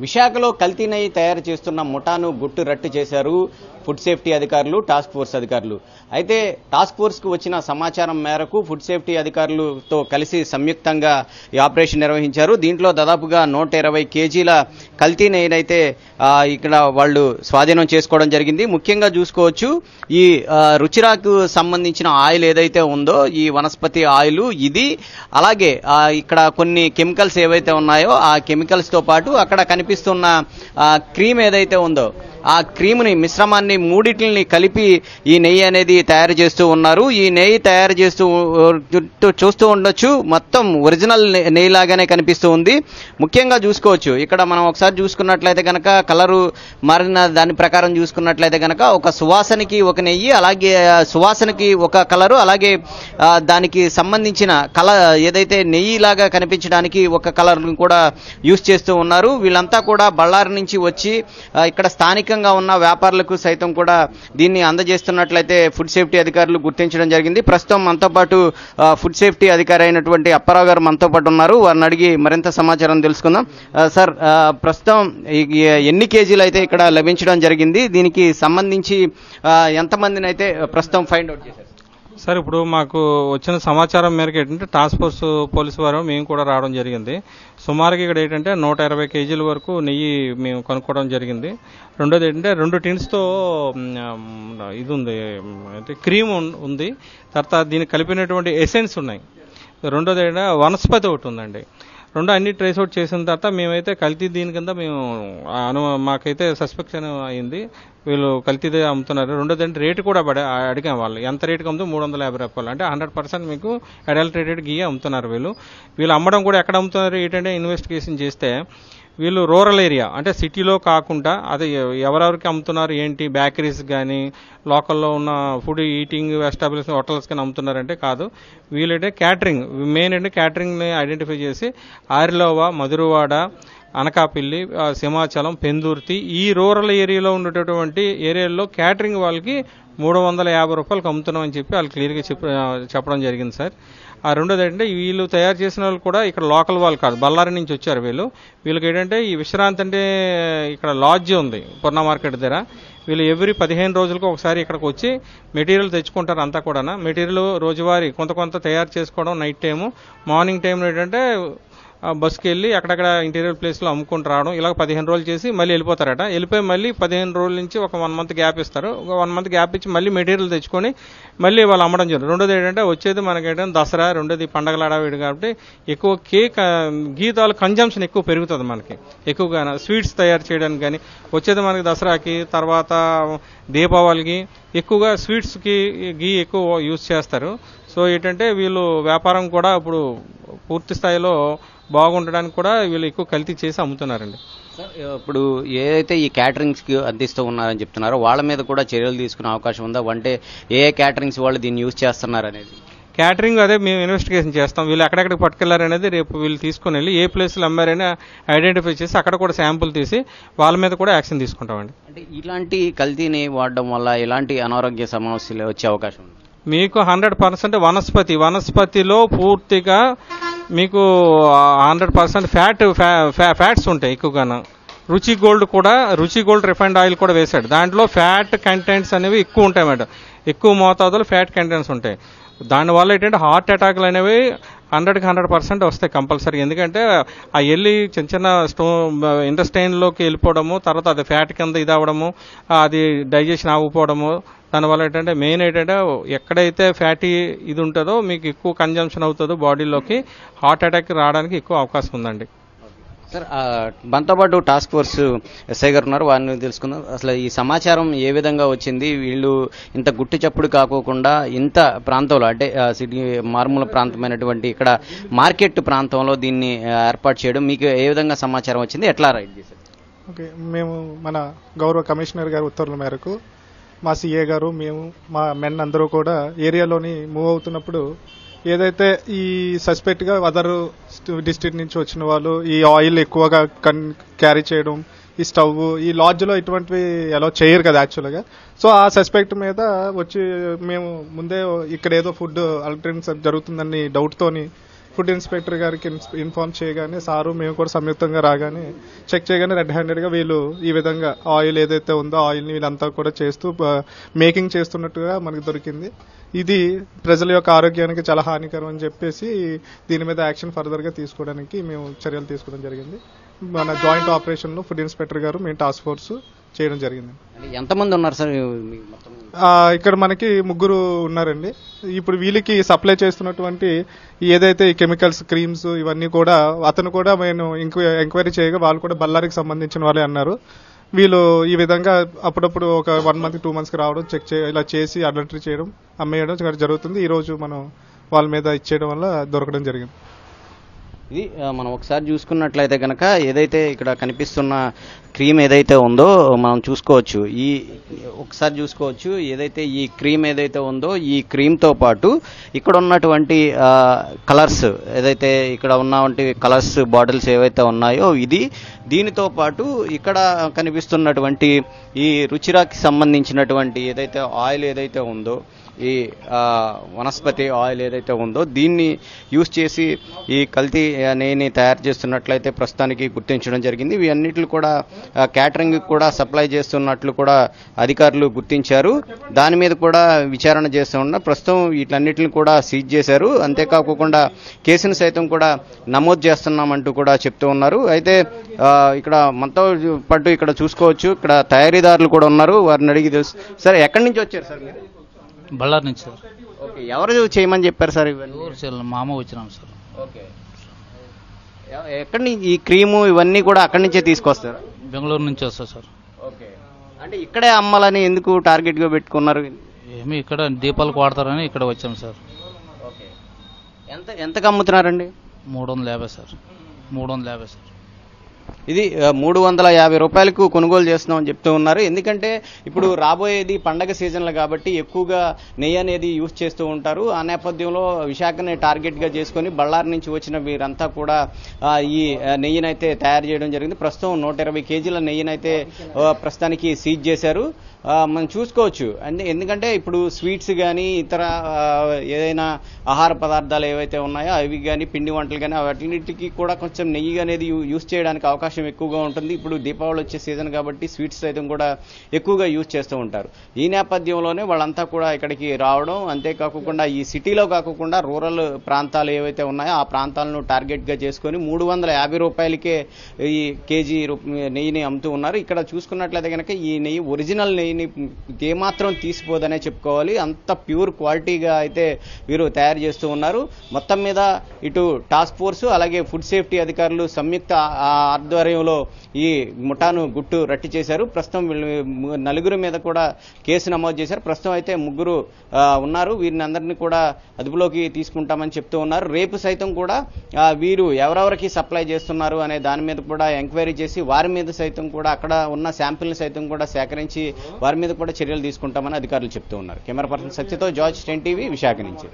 విశాఖలో కల్తీ నెయ్యి తయారు చేస్తున్న ముఠాను గుట్టు రట్టు చేశారు ఫుడ్ సేఫ్టీ అధికారులు, టాస్క్ ఫోర్స్ అధికారులు. అయితే టాస్క్ ఫోర్స్ కు వచ్చిన సమాచారం మేరకు ఫుడ్ సేఫ్టీ అధికారులతో కలిసి సంయుక్తంగా ఈ ఆపరేషన్ నిర్వహించారు. దీంట్లో దాదాపుగా 120 కేజీల కల్తీ నెయ్యినైతే ఇక్కడ వాళ్ళు స్వాధీనం చేసుకోవడం జరిగింది. ముఖ్యంగా చూసుకోవచ్చు, ఈ రుచిరాకు సంబంధించిన ఆయిల్ ఏదైతే ఉందో, ఈ వనస్పతి ఆయిల్ ఇది, అలాగే ఇక్కడ కొన్ని కెమికల్స్ ఏవైతే ఉన్నాయో ఆ కెమికల్స్ తో పాటు అక్కడ కనిపిస్తున్న క్రీమ్ ఏదైతే ఉందో ఆ క్రీమ్ని మిశ్రమాన్ని మూడిటిని కలిపి ఈ నెయ్యి అనేది తయారు చేస్తూ ఉన్నారు. ఈ నెయ్యి తయారు చేస్తూ చూస్తూ ఉండొచ్చు, మొత్తం ఒరిజినల్ నెయ్యి లాగానే కనిపిస్తూ ఉంది. ముఖ్యంగా చూసుకోవచ్చు, ఇక్కడ మనం ఒకసారి చూసుకున్నట్లయితే కనుక కలరు మారిన దాని ప్రకారం చూసుకున్నట్లయితే కనుక ఒక సువాసనకి ఒక నెయ్యి, అలాగే సువాసనకి ఒక కలరు, అలాగే దానికి సంబంధించిన ఏదైతే నెయ్యి లాగా కనిపించడానికి ఒక కలర్ కూడా యూజ్ చేస్తూ ఉన్నారు. వీళ్ళంతా కూడా బళ్ళారి నుంచి వచ్చి ఇక్కడ స్థానిక ఉన్న వ్యాపారులకు సైతం కూడా దీన్ని అందజేస్తున్నట్లయితే ఫుడ్ సేఫ్టీ అధికారులు గుర్తించడం జరిగింది. ప్రస్తుతం మనతో పాటు ఫుడ్ సేఫ్టీ అధికారి అయినటువంటి అప్పారావు గారు మనతో పాటు ఉన్నారు. వారిని అడిగి మరింత సమాచారం తెలుసుకుందాం. సార్, ప్రస్తుతం ఎన్ని కేజీలు అయితే ఇక్కడ లభించడం జరిగింది? దీనికి సంబంధించి ఎంతమందిని అయితే ప్రస్తుతం ఫైండ్ అవుట్ చేశారు? సార్, ఇప్పుడు మాకు వచ్చిన సమాచారం మేరకు ఏంటంటే టాస్క్ ఫోర్స్ పోలీసు వారు మేము కూడా రావడం జరిగింది. సుమారుగా ఇక్కడ ఏంటంటే 120 కేజీల వరకు నెయ్యి మేము కనుక్కోవడం జరిగింది. రెండోది ఏంటంటే 2 టిన్స్తో ఇది ఉంది, అంటే క్రీమ్ ఉంది. తర్వాత దీనికి కలిపినటువంటి ఎసెన్స్ ఉన్నాయి. రెండోది ఏంటంటే వనస్పతి ఒకటి ఉందండి. అన్ని ట్రేస్ అవుట్ చేసిన తర్వాత మేమైతే కల్తీ దీని కింద మేము మాకైతే సస్పెక్షన్ అయింది, వీళ్ళు కల్తీదే అమ్ముతున్నారు. రెండోది అంటే రేటు కూడా అడిగాం. వాళ్ళు ఎంత రేటుకి అమ్ముతూ 350 రూపాయలు, అంటే 100% మీకు అడల్టరేటెడ్ గీ అమ్ముతున్నారు. వీళ్ళు అమ్మడం కూడా ఎక్కడ అమ్ముతున్నారు ఏంటంటే ఇన్వెస్టిగేషన్ చేస్తే వీళ్ళు రూరల్ ఏరియా, అంటే సిటీలో కాకుండా అది ఎవరెవరికి అమ్ముతున్నారు ఏంటి, బేకరీస్ కానీ లోకల్లో ఉన్న ఫుడ్ ఈటింగ్ ఎస్టాబ్లిష్మెంట్ హోటల్స్ కానీ అమ్ముతున్నారంటే కాదు. వీళ్ళంటే క్యాటరింగ్, మెయిన్ అంటే క్యాటరింగ్ని ఐడెంటిఫై చేసి ఆరిలోవా, మధురవాడ, అనకాపల్లి, సింహాచలం, పెందుర్తి ఈ రూరల్ ఏరియాలో ఉండేటటువంటి ఏరియాల్లో క్యాటరింగ్ వాళ్ళకి 350 రూపాయలకు అమ్ముతున్నాం అని చెప్పి వాళ్ళు క్లియర్గా చెప్పడం జరిగింది సార్. రెండోది ఏంటంటే వీళ్ళు తయారు చేసిన వాళ్ళు కూడా ఇక్కడ లోకల్ వాళ్ళు కాదు, బళ్ళారి నుంచి వచ్చారు. వీళ్ళకి ఏంటంటే ఈ విశ్రాంతి అంటే ఇక్కడ లాడ్జ్ ఉంది పూర్ణ మార్కెట్ దగ్గర. వీళ్ళు ఎవ్రీ 15 రోజులకు ఒకసారి ఇక్కడికి వచ్చి మెటీరియల్ తెచ్చుకుంటారు. అంతా కూడా మెటీరియల్ రోజువారీ కొంత తయారు చేసుకోవడం, నైట్ టైము, మార్నింగ్ టైంలో ఏంటంటే బస్కి వెళ్ళి అక్కడక్కడ ఇంటీరియర్ ప్లేస్లో అమ్ముకుంటూ రావడం, ఇలా 15 రోజులు చేసి మళ్ళీ వెళ్ళిపోతారట. వెళ్ళిపోయి మళ్ళీ 15 రోజుల నుంచి ఒక 1 మంత్ గ్యాప్ ఇస్తారు. ఒక 1 మంత్ గ్యాప్ ఇచ్చి మళ్ళీ మెటీరియల్ తెచ్చుకొని మళ్ళీ వాళ్ళు అమ్మడం జరుగుతుంది. రెండోది ఏంటంటే వచ్చేది మనకేంటంటే దసరా, రెండోది పండగలు ఆడవేడు కాబట్టి ఎక్కువ గీతాలు కన్జంప్షన్ ఎక్కువ పెరుగుతుంది మనకి. ఎక్కువగా స్వీట్స్ తయారు చేయడానికి కానీ వచ్చేది మనకి దసరాకి, తర్వాత దీపావళికి ఎక్కువగా స్వీట్స్కి గీ ఎక్కువ యూజ్ చేస్తారు. సో ఏంటంటే వీళ్ళు వ్యాపారం కూడా ఇప్పుడు పూర్తి స్థాయిలో బాగుండడానికి కూడా వీళ్ళు ఎక్కువ కల్తీ చేసి అమ్ముతున్నారండి. సార్, ఇప్పుడు ఏదైతే ఈ క్యాటరింగ్స్కి అందిస్తూ ఉన్నారని చెప్తున్నారో వాళ్ళ మీద కూడా చర్యలు తీసుకునే అవకాశం ఉందా? అంటే ఏ క్యాటరింగ్స్ వాళ్ళు దీన్ని యూజ్ చేస్తున్నారు అనేది? క్యాటరింగ్ అదే మేము ఇన్వెస్టిగేషన్ చేస్తాం. వీళ్ళు ఎక్కడెక్కడికి పట్టుకెళ్లారనేది రేపు వీళ్ళు తీసుకుని వెళ్ళి ఏ ప్లేస్లో అమ్మారైనా ఐడెంటిఫై చేసి అక్కడ కూడా శాంపుల్ తీసి వాళ్ళ మీద కూడా యాక్షన్ తీసుకుంటామండి. అంటే ఇలాంటి కల్తీని వాడడం వల్ల ఎలాంటి అనారోగ్య సమస్యలు వచ్చే అవకాశం ఉంది? మీకు 100% వనస్పతిలో పూర్తిగా మీకు 100% ఫ్యాట్స్ ఉంటాయి ఎక్కువగా. రుచి గోల్డ్ రిఫైండ్ ఆయిల్ కూడా వేశాడు. దాంట్లో ఫ్యాట్ కంటెంట్స్ అనేవి ఎక్కువ ఉంటాయి మేడం. ఎక్కువ మోతాదులో ఫ్యాట్ కంటెంట్స్ ఉంటాయి. దానివల్ల ఏంటంటే హార్ట్ అటాక్లు అనేవి 100% వస్తాయి కంపల్సరీ. ఎందుకంటే ఆ వెళ్ళి చిన్న ఇంటెస్టైన్లోకి వెళ్ళిపోవడము, తర్వాత అది ఫ్యాట్ కింద ఇది అవ్వడము, అది డైజెషన్ ఆగిపోవడము. దానివల్ల ఏంటంటే మెయిన్ ఏంటంటే ఎక్కడైతే ఫ్యాటీ ఇది ఉంటుందో మీకు ఎక్కువ కన్జంప్షన్ అవుతుందో బాడీలోకి హార్ట్ అటాక్ రావడానికి ఎక్కువ అవకాశం ఉందండి. సార్, మనతో పాటు టాస్క్ ఫోర్స్ ఎస్ఐ గారు ఉన్నారు, వారిని తెలుసుకుందాం. అసలు ఈ సమాచారం ఏ విధంగా వచ్చింది? వీళ్ళు ఇంత గుట్టు చప్పుడు కాకోకుండా ఇంత ప్రాంతంలో, అంటే సిటీ మారుమూల ప్రాంతమైనటువంటి ఇక్కడ మార్కెట్ ప్రాంతంలో దీన్ని ఏర్పాటు చేయడం మీకు ఏ విధంగా సమాచారం వచ్చింది? ఎట్లా రైడ్ చేశారు? ఓకే, మేము మన గౌరవ కమిషనర్ గారి ఉత్తర్వుల మేరకు మా సిఏ గారు, మేము, మా మెన్ అందరూ కూడా ఏరియాలోని మూవ్ అవుతున్నప్పుడు ఏదైతే ఈ సస్పెక్ట్ గా అదర్ డిస్ట్రిక్ట్ నుంచి వచ్చిన వాళ్ళు ఈ ఆయిల్ ఎక్కువగా క్యారీ చేయడం, ఈ స్టవ్, ఈ లాడ్జ్ లో ఇటువంటివి ఎలా చేయరు కదా యాక్చువల్గా. సో ఆ సస్పెక్ట్ మీద వచ్చి మేము ముందే ఇక్కడ ఏదో ఫుడ్ అల్టరేషన్ జరుగుతుందని డౌట్ తోని ఫుడ్ ఇన్స్పెక్టర్ గారికి ఇన్ఫార్మ్ చేయగానే సారు మేము కూడా సంయుక్తంగా రాగానే చెక్ చేయగానే రెడ్ హ్యాండెడ్గా వీళ్ళు ఈ విధంగా ఆయిల్ ఏదైతే ఉందో ఆయిల్ని వీళ్ళంతా కూడా చేస్తూ మేకింగ్ చేస్తున్నట్టుగా మనకు దొరికింది. ఇది ప్రజల యొక్క ఆరోగ్యానికి చాలా హానికరం అని చెప్పేసి దీని మీద యాక్షన్ ఫర్దర్గా తీసుకోవడానికి మేము చర్యలు తీసుకోవడం జరిగింది. మన జాయింట్ ఆపరేషన్లో ఫుడ్ ఇన్స్పెక్టర్ గారు మేము టాస్క్ ఫోర్స్ చేయడం జరిగింది. ఎంతమంది ఉన్నారు సార్? ఇక్కడ మనకి 3 ఉన్నారండి. ఇప్పుడు వీళ్ళకి సప్లై చేస్తున్నటువంటి ఏదైతే ఈ కెమికల్స్, క్రీమ్స్ ఇవన్నీ కూడా అతను కూడా నేను ఎంక్వైరీ చేయగా వాళ్ళు కూడా బళ్ళారికి సంబంధించిన వాళ్ళే అన్నారు. వీళ్ళు ఈ విధంగా అప్పుడప్పుడు ఒక 1 month 2 months రావడం, ఇలా చేసి అడల్టరీ చేయడం, అమ్మేయడం జరుగుతుంది. ఈ రోజు మనం వాళ్ళ మీద ఇచ్చేయడం వల్ల దొరకడం జరిగింది. ఇది మనం ఒకసారి చూసుకున్నట్లయితే కనుక ఏదైతే ఇక్కడ కనిపిస్తున్న క్రీమ్ ఏదైతే ఉందో మనం చూసుకోవచ్చు. ఒకసారి చూసుకోవచ్చు ఏదైతే ఈ క్రీమ్ ఏదైతే ఉందో ఈ క్రీమ్తో పాటు ఇక్కడ ఉన్నటువంటి కలర్స్ ఏదైతే ఇక్కడ ఉన్నటువంటి కలర్స్ బాటిల్స్ ఏవైతే ఉన్నాయో దీనితో పాటు ఇక్కడ కనిపిస్తున్నటువంటి ఈ రుచిరాకి సంబంధించినటువంటి ఏదైతే ఆయిల్ ఏదైతే ఉందో ఈ వనస్పతి ఆయిల్ ఏదైతే ఉందో దీన్ని యూజ్ చేసి ఈ కల్తీ నెయ్యిని తయారు చేస్తున్నట్లయితే ప్రస్తుతానికి గుర్తించడం జరిగింది. ఇవన్నిట్లు కూడా క్యాటరింగ్ కూడా సప్లై చేస్తున్నట్లు కూడా అధికారులు గుర్తించారు. దాని మీద కూడా విచారణ చేస్తూ ఉన్నారు. ప్రస్తుతం వీటన్నిటిని కూడా సీజ్ చేశారు. అంతేకాకుండా కేసును సైతం కూడా నమోదు చేస్తున్నామంటూ కూడా చెప్తూ ఉన్నారు. అయితే ఇక్కడ మనతో పాటు ఇక్కడ చూసుకోవచ్చు ఇక్కడ తయారీదారులు కూడా ఉన్నారు. వారిని అడిగి తెలుసు. సార్ ఎక్కడి నుంచి వచ్చారు సార్ మీరు? బళ్ళారి నుంచి సార్. ఓకే, ఎవరు చేయమని చెప్పారు సార్? మా అమ్మ వచ్చినాం సార్. ఓకే, ఎక్కడి నుంచి ఈ క్రీము ఇవన్నీ కూడా అక్కడి నుంచే తీసుకొస్తారు? బెంగళూరు నుంచి వస్తా సార్. ఓకే, అంటే ఇక్కడే అమ్మాలని ఎందుకు టార్గెట్గా పెట్టుకున్నారు? ఏమి ఇక్కడ దీపాలకు వాడతారని ఇక్కడ వచ్చాం సార్. ఓకే, ఎంతకు అమ్ముతున్నారండి? 350 సార్. 350 సార్. ఇది 350 రూపాయలకు కొనుగోలు చేస్తున్నామని చెప్తూ ఉన్నారు. ఎందుకంటే ఇప్పుడు రాబోయేది పండగ సీజన్లు కాబట్టి ఎక్కువగా నెయ్యి అనేది యూజ్ చేస్తూ ఉంటారు. ఆ నేపథ్యంలో విశాఖని టార్గెట్గా చేసుకొని బళ్ళారి నుంచి వచ్చిన వీరంతా కూడా ఈ నెయ్యినైతే తయారు చేయడం జరిగింది. ప్రస్తుతం 120 కేజీల నెయ్యినైతే ప్రస్తుతానికి సీజ్ చేశారు. మనం చూసుకోవచ్చు. ఎందుకంటే ఇప్పుడు స్వీట్స్ కానీ ఇతర ఏదైనా ఆహార పదార్థాలు ఏవైతే ఉన్నాయో అవి కానీ పిండి వంటలు కానీ వాటికి కూడా కొంచెం నెయ్యి అనేది యూజ్ చేయడానికి అవకాశం ఎక్కువగా ఉంటుంది. ఇప్పుడు దీపావళి వచ్చే సీజన్ కాబట్టి స్వీట్స్ సైతం కూడా ఎక్కువగా యూజ్ చేస్తూ ఉంటారు. ఈ నేపథ్యంలోనే వాళ్ళంతా కూడా ఇక్కడికి రావడం, అంతేకాకుండా ఈ సిటీలో కాకుండా రూరల్ ప్రాంతాలు ఏవైతే ఉన్నాయో ఆ ప్రాంతాలను టార్గెట్గా చేసుకొని 350 రూపాయలకే ఈ కేజీ నెయ్యిని అమ్ముతూ ఉన్నారు. ఇక్కడ చూసుకున్నట్లయితే కనుక ఈ నెయ్యి ఒరిజినల్ నెయ్యి ఏమాత్రం తీసిపోదనే చెప్పుకోవాలి. అంత ప్యూర్ క్వాలిటీగా అయితే వీరు తయారు చేస్తూ ఉన్నారు. మొత్తం మీద ఇటు టాస్క్ ఫోర్స్ అలాగే ఫుడ్ సేఫ్టీ అధికారులు సంయుక్త ఆధ్వర్యంలో ఈ ముఠాను గుట్టు రట్టు చేశారు. ప్రస్తుతం నలుగురు మీద కూడా కేసు నమోదు చేశారు. ప్రస్తుతం అయితే 3 ఉన్నారు. వీరిని అందరినీ కూడా అదుపులోకి తీసుకుంటామని చెప్తూ ఉన్నారు. రేపు సైతం కూడా వీరు ఎవరెవరికి సప్లై చేస్తున్నారు అనే దాని మీద కూడా ఎంక్వైరీ చేసి వారి మీద సైతం కూడా అక్కడ ఉన్న శాంపిల్ని సైతం కూడా సేకరించి వారి మీద కూడా చర్యలు తీసుకుంటామని అధికారులు చెప్తూ ఉన్నారు. కెమెరా పర్సన్ సత్యతో జార్జ్ 10 టీవీ విశాఖ నుంచి.